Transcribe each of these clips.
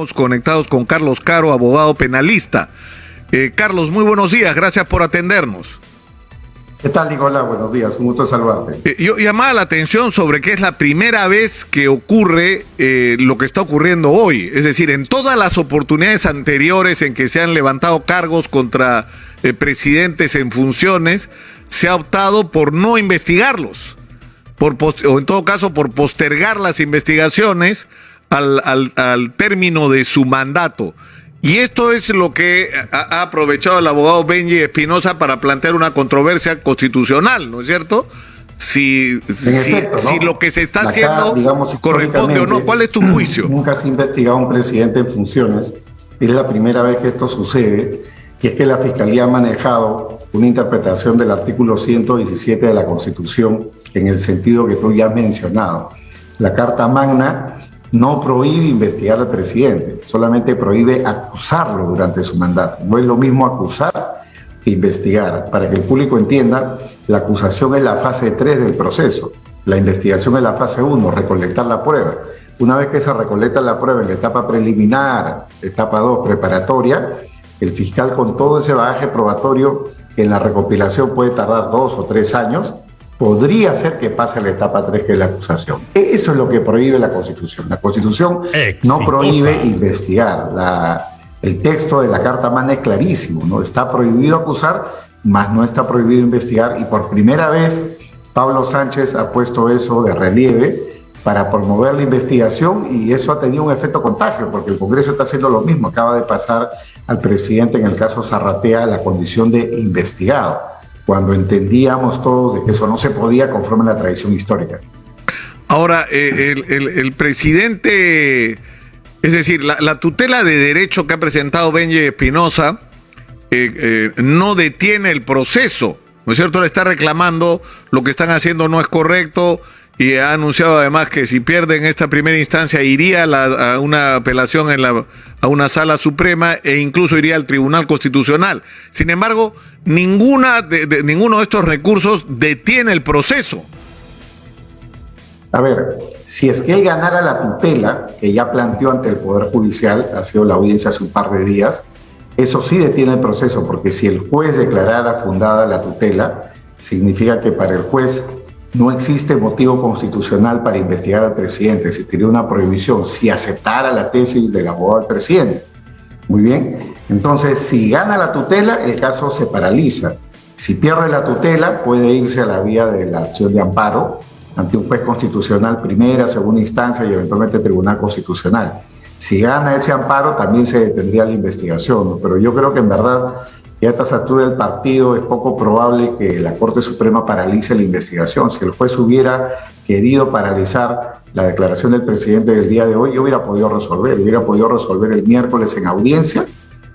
estamos conectados con Carlos Caro, abogado penalista. Carlos, muy buenos días, gracias por atendernos. ¿Qué tal, Nicolás? Buenos días, un gusto saludarte. Yo llamaba la atención sobre que es la primera vez que ocurre lo que está ocurriendo hoy. Es decir, en todas las oportunidades anteriores en que se han levantado cargos contra presidentes en funciones, se ha optado por no investigarlos, o en todo caso por postergar las investigaciones al término de su mandato. Y esto es lo que ha aprovechado el abogado Benji Espinosa para plantear una controversia constitucional, ¿no es cierto? Si lo que se está haciendo, digamos, corresponde o no. ¿Cuál es tu juicio? Nunca se ha investigado a un presidente en funciones. Es la primera vez que esto sucede, y es que la Fiscalía ha manejado una interpretación del artículo 117 de la Constitución en el sentido que tú ya has mencionado. La Carta Magna no prohíbe investigar al presidente, solamente prohíbe acusarlo durante su mandato. No es lo mismo acusar que investigar. Para que el público entienda, la acusación es la fase 3 del proceso. La investigación es la fase 1, recolectar la prueba. Una vez que se recolecta la prueba en la etapa preliminar, etapa 2, preparatoria, el fiscal, con todo ese bagaje probatorio que en la recopilación puede tardar 2 o 3 años, podría ser que pase a la etapa 3, que es la acusación. Eso es lo que prohíbe la Constitución. La Constitución no prohíbe investigar. El texto de la Carta Magna es clarísimo, ¿no? Está prohibido acusar, mas no está prohibido investigar, y por primera vez Pablo Sánchez ha puesto eso de relieve para promover la investigación, y eso ha tenido un efecto contagio, porque el Congreso está haciendo lo mismo. Acaba de pasar al presidente, en el caso Zarratea, la condición de investigado, cuando entendíamos todos de que eso no se podía conforme a la tradición histórica. Ahora, el presidente, es decir, la tutela de derecho que ha presentado Benji Espinosa no detiene el proceso, ¿no es cierto? Le está reclamando lo que están haciendo no es correcto, y ha anunciado además que si pierden esta primera instancia iría a una apelación a una sala suprema, e incluso iría al Tribunal Constitucional. Sin embargo, ninguno de estos recursos detiene el proceso. A ver, si es que él ganara la tutela, que ya planteó ante el Poder Judicial, ha sido la audiencia hace un par de días, eso sí detiene el proceso, porque si el juez declarara fundada la tutela, significa que para el juez no existe motivo constitucional para investigar al presidente, existiría una prohibición si aceptara la tesis del abogado del presidente. Muy bien, entonces si gana la tutela, el caso se paraliza. Si pierde la tutela, puede irse a la vía de la acción de amparo ante un juez constitucional, primera, segunda instancia y eventualmente Tribunal Constitucional. Si gana ese amparo, también se detendría la investigación, ¿no? Pero yo creo que en verdad, y a estas alturas del partido, es poco probable que la Corte Suprema paralice la investigación. Si el juez hubiera querido paralizar la declaración del presidente del día de hoy, hubiera podido resolver el miércoles en audiencia,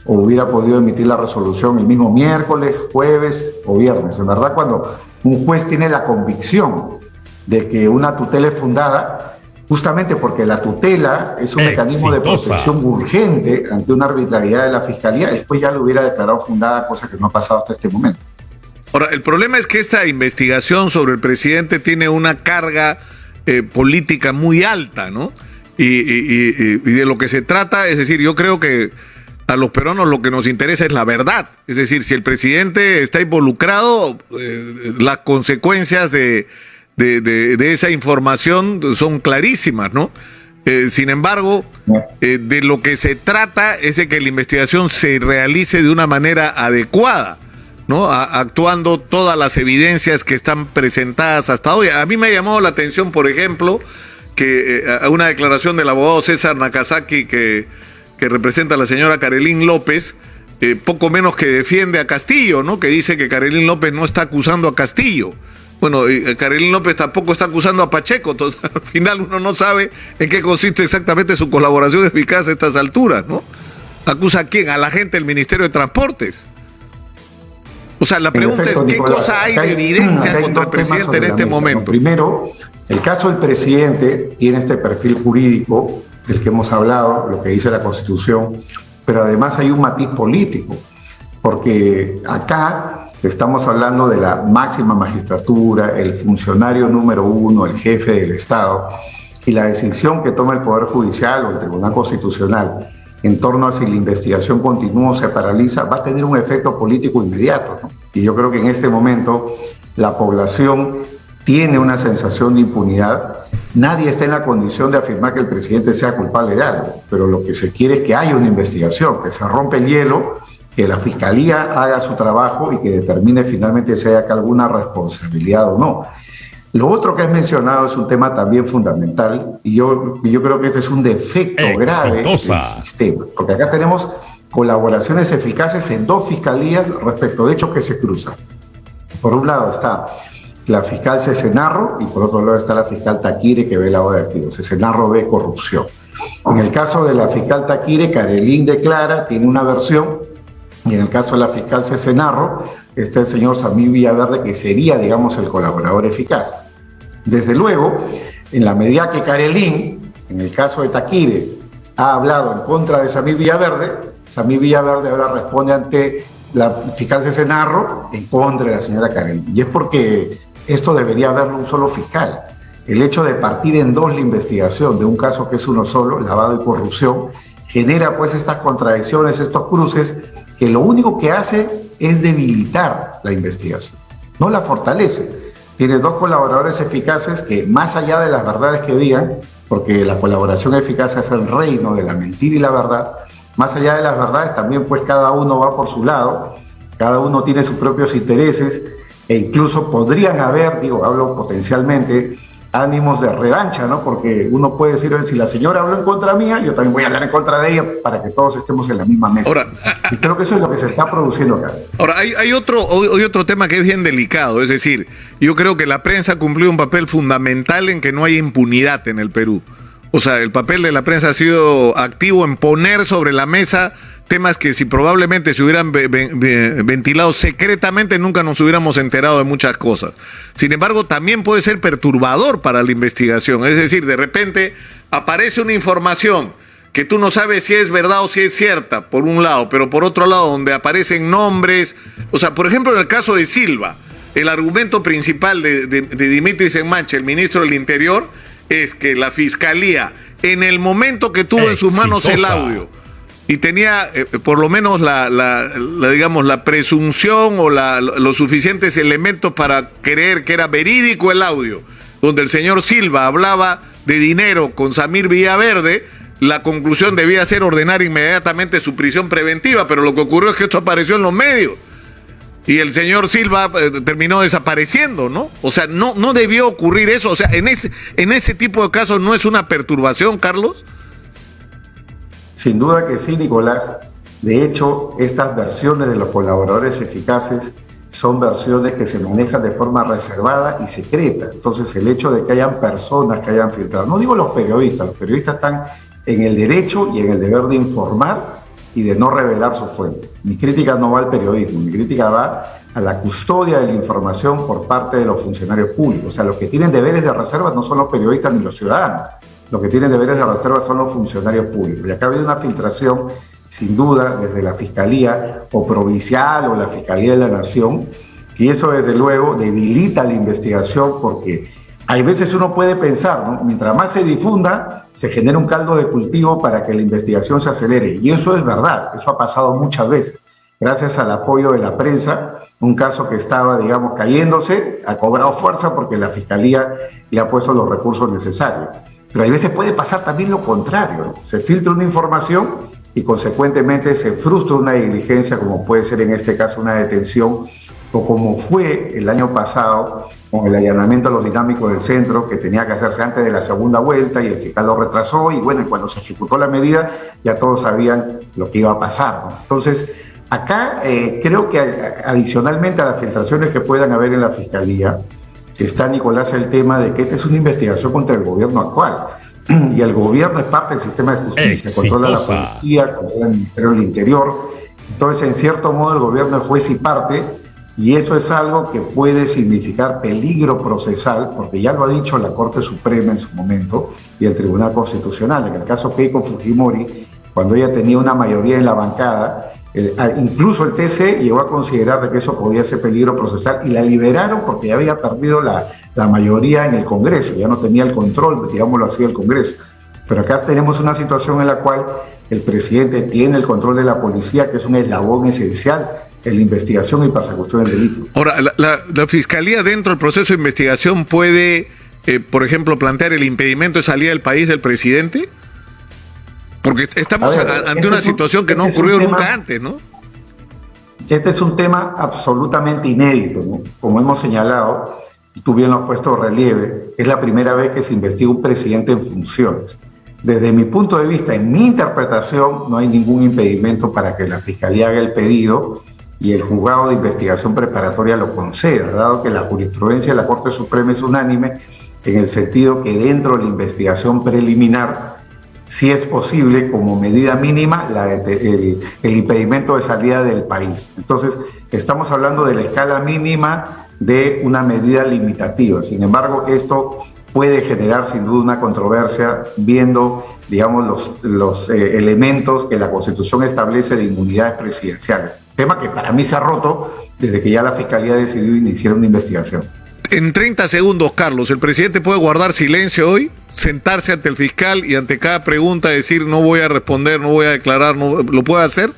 o hubiera podido emitir la resolución el mismo miércoles, jueves o viernes. En verdad, cuando un juez tiene la convicción de que una tutela es fundada, justamente porque la tutela es un mecanismo de protección urgente ante una arbitrariedad de la Fiscalía, después ya lo hubiera declarado fundada, cosa que no ha pasado hasta este momento. Ahora, el problema es que esta investigación sobre el presidente tiene una carga política muy alta, ¿no? Y de lo que se trata, es decir, yo creo que a los peruanos lo que nos interesa es la verdad. Es decir, si el presidente está involucrado, las consecuencias de esa información son clarísimas, ¿no? Sin embargo, de lo que se trata es de que la investigación se realice de una manera adecuada, ¿no? Actuando todas las evidencias que están presentadas hasta hoy. A mí me ha llamado la atención, por ejemplo, que una declaración del abogado César Nakazaki que representa a la señora Carolyn López, poco menos que defiende a Castillo, ¿no? Que dice que Carolyn López no está acusando a Castillo. Bueno, Carolyn López tampoco está acusando a Pacheco, entonces al final uno no sabe en qué consiste exactamente su colaboración eficaz a estas alturas, ¿no? ¿Acusa a quién? A la gente del Ministerio de Transportes. O sea, la pregunta es, ¿qué cosa hay de evidencia contra el presidente en este momento? Primero, el caso del presidente tiene este perfil jurídico del que hemos hablado, lo que dice la Constitución, pero además hay un matiz político, porque acá estamos hablando de la máxima magistratura, el funcionario número 1, el jefe del Estado, y la decisión que toma el Poder Judicial o el Tribunal Constitucional en torno a si la investigación continúa o se paraliza, va a tener un efecto político inmediato, ¿no? Y yo creo que en este momento la población tiene una sensación de impunidad. Nadie está en la condición de afirmar que el presidente sea culpable de algo, pero lo que se quiere es que haya una investigación, que se rompe el hielo, que la Fiscalía haga su trabajo y que determine finalmente si hay acá alguna responsabilidad o no. Lo otro que has mencionado es un tema también fundamental y yo creo que este es un defecto grave del sistema, porque acá tenemos colaboraciones eficaces en dos fiscalías respecto de hechos que se cruzan. Por un lado está la fiscal Cesenarro y por otro lado está la fiscal Taquire, que ve lavado de activos. Cesenarro ve corrupción. En el caso de la fiscal Taquire, Carelín declara, tiene una versión, y en el caso de la fiscal Cesenarro está el señor Samir Villaverde, que sería, digamos, el colaborador eficaz. Desde luego, en la medida que Carelín, en el caso de Taquire, ha hablado en contra de Samir Villaverde ahora responde ante la fiscal Cesenarro en contra de la señora Carelín. Y es porque esto debería haberlo un solo fiscal. El hecho de partir en dos la investigación de un caso que es uno solo, lavado y corrupción, genera pues estas contradicciones, estos cruces, que lo único que hace es debilitar la investigación, no la fortalece. Tiene dos colaboradores eficaces que, más allá de las verdades que digan, porque la colaboración eficaz es el reino de la mentira y la verdad, más allá de las verdades también pues cada uno va por su lado, cada uno tiene sus propios intereses e incluso podrían haber, hablo potencialmente, ánimos de revancha, ¿no? Porque uno puede decir, si la señora habló en contra mía, yo también voy a hablar en contra de ella para que todos estemos en la misma mesa. Ahora, y creo que eso es lo que se está produciendo acá. Ahora, hay otro tema que es bien delicado, es decir, yo creo que la prensa ha cumplido un papel fundamental en que no haya impunidad en el Perú. O sea, el papel de la prensa ha sido activo en poner sobre la mesa temas que si probablemente se hubieran ventilado secretamente nunca nos hubiéramos enterado de muchas cosas. Sin embargo, también puede ser perturbador para la investigación. Es decir, de repente aparece una información que tú no sabes si es verdad o si es cierta, por un lado, pero por otro lado, donde aparecen nombres. O sea, por ejemplo, en el caso de Silva, el argumento principal de Dimitris Enmanche, el ministro del Interior, es que la Fiscalía, en el momento que tuvo en sus manos el audio, y tenía por lo menos la presunción o los suficientes elementos para creer que era verídico el audio, donde el señor Silva hablaba de dinero con Samir Villaverde, la conclusión debía ser ordenar inmediatamente su prisión preventiva, pero lo que ocurrió es que esto apareció en los medios y el señor Silva terminó desapareciendo, ¿no? O sea, no debió ocurrir eso. O sea, en ese tipo de casos no es una perturbación, Carlos. Sin duda que sí, Nicolás. De hecho, estas versiones de los colaboradores eficaces son versiones que se manejan de forma reservada y secreta. Entonces, el hecho de que hayan personas que hayan filtrado, no digo los periodistas están en el derecho y en el deber de informar y de no revelar su fuente. Mi crítica no va al periodismo, mi crítica va a la custodia de la información por parte de los funcionarios públicos. O sea, los que tienen deberes de reserva no son los periodistas ni los ciudadanos. Los que tienen deberes de reserva son los funcionarios públicos. Y acá ha habido una filtración, sin duda, desde la Fiscalía o provincial o la Fiscalía de la Nación, y eso desde luego debilita la investigación porque hay veces uno puede pensar, ¿no? Mientras más se difunda, se genera un caldo de cultivo para que la investigación se acelere. Y eso es verdad, eso ha pasado muchas veces. Gracias al apoyo de la prensa, un caso que estaba, cayéndose, ha cobrado fuerza porque la Fiscalía le ha puesto los recursos necesarios. Pero hay veces puede pasar también lo contrario, ¿no? Se filtra una información y consecuentemente se frustra una diligencia, como puede ser en este caso una detención, o como fue el año pasado con el allanamiento a los dinámicos del centro, que tenía que hacerse antes de la segunda vuelta y el fiscal lo retrasó, y bueno, cuando se ejecutó la medida ya todos sabían lo que iba a pasar, ¿no? Entonces, acá creo que adicionalmente a las filtraciones que puedan haber en la Fiscalía, está, Nicolás, el tema de que esta es una investigación contra el gobierno actual. Y el gobierno es parte del sistema de justicia, controla la policía, controla el Ministerio del Interior. Entonces, en cierto modo, el gobierno es juez y parte, y eso es algo que puede significar peligro procesal, porque ya lo ha dicho la Corte Suprema en su momento y el Tribunal Constitucional. En el caso Keiko Fujimori, cuando ella tenía una mayoría en la bancada, incluso el TC llegó a considerar de que eso podía ser peligro procesal y la liberaron porque ya había perdido la mayoría en el Congreso, ya no tenía el control, digámoslo así, del Congreso. Pero acá tenemos una situación en la cual el presidente tiene el control de la policía, que es un eslabón esencial en la investigación y persecución del delito. Ahora, la Fiscalía dentro del proceso de investigación puede, por ejemplo, plantear el impedimento de salida del país del presidente, porque estamos ante una situación que no ha ocurrido nunca antes, ¿no? Este es un tema absolutamente inédito, ¿no? Como hemos señalado, y tú bien lo has puesto de relieve, es la primera vez que se investiga un presidente en funciones. Desde mi punto de vista, en mi interpretación, no hay ningún impedimento para que la Fiscalía haga el pedido y el juzgado de investigación preparatoria lo conceda, dado que la jurisprudencia de la Corte Suprema es unánime en el sentido que dentro de la investigación preliminar sí es posible como medida mínima el impedimento de salida del país. Entonces, estamos hablando de la escala mínima de una medida limitativa. Sin embargo, esto puede generar sin duda una controversia viendo, digamos, los elementos que la Constitución establece de inmunidades presidenciales. Tema que para mí se ha roto desde que ya la Fiscalía decidió iniciar una investigación. En 30 segundos, Carlos, ¿el presidente puede guardar silencio hoy? Sentarse ante el fiscal y ante cada pregunta decir no voy a responder, no voy a declarar, no, ¿lo puede hacer?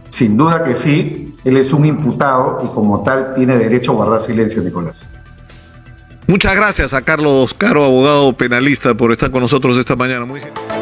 Sin duda que sí, él es un imputado y como tal tiene derecho a guardar silencio, Nicolás. Muchas gracias a Carlos Caro, abogado penalista, por estar con nosotros esta mañana. Muy gentil.